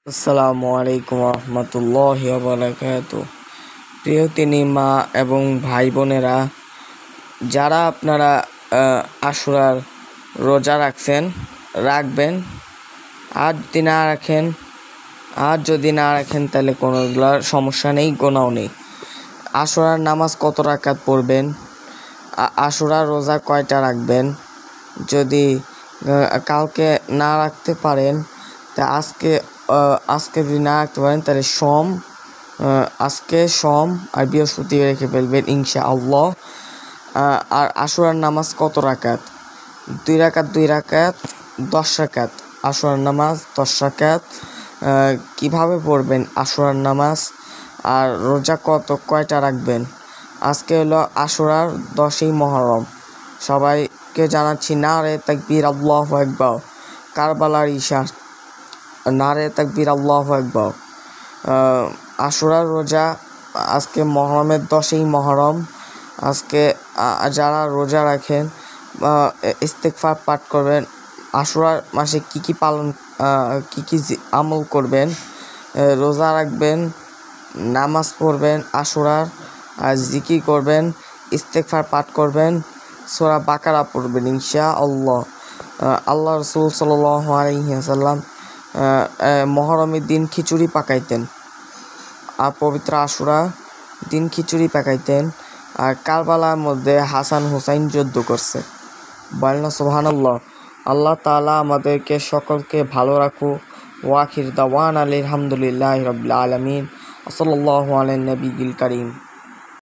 আসসালামু আলাইকুম রহমতুল্লাহি ওয়া বারাকাতুহু। প্রিয় তিনি মা এবং ভাই বোনেরা, যারা আপনারা আশুরার রোজা রাখবেন, আর যদি না রাখেন তাহলে কোনোগুলার সমস্যা নেই, গোনাও নেই। আশুরার নামাজ কত রাকাত পড়বেন, আশুরার রোজা কয়টা রাখবেন, যদি কালকে না রাখতে পারেন তা আজকে যদি না রাখতে পারেন তাহলে আজকে আর বৃহস্পতি রেখে ফেলবেন ইনশাআল্লাহ। আর আশুরার নামাজ কত রাকাত? 2 রাকাত 10 রাকাত। আশুরার নামাজ 10 রাকাত। কিভাবে পড়বেন আশুরার নামাজ, আর রোজা কয়টা রাখবেন? আজকে হলো আশুরার 10ই মহরম। সবাইকে জানাচ্ছি নারে তাকবীর, আল্লাহু আকবার। কারবালার ঈশা, নারে তাকবীর, আল্লাহু আকবার। আশুরার রোজা আজকে মহরমের 10ই মহরম। আজকে যারা রোজা রাখেন ইস্তেগফার পাঠ করবেন। আশুরার মাসে কি আমল করবেন? রোজা রাখবেন, নামাজ পড়বেন আশুরার, আর জিকির করবেন, ইস্তেগফার পাঠ করবেন, সূরা বাকারা পড়বেন ইনশাআল্লাহ। আল্লাহ রাসূল সাল্লাল্লাহু আলাইহি ওয়াসাল্লাম মহরমের দিন খিচুড়ি পাকাইতেন, আর পবিত্র আশুরা দিন খিচুড়ি পাকাইতেন। আর কারবালার মধ্যে হাসান হুসাইন যুদ্ধ করছে। বলেন সুবহানাল্লাহ। আল্লাহ তাআলা আমাদেরকে সকলকে ভালো রাখুক। ওয়া আখির দাওয়ানা আলহামদুলিল্লাহি রাব্বিল আলামিন। সাল্লাল্লাহু আলাইহি নবিয়্যিল কারীম।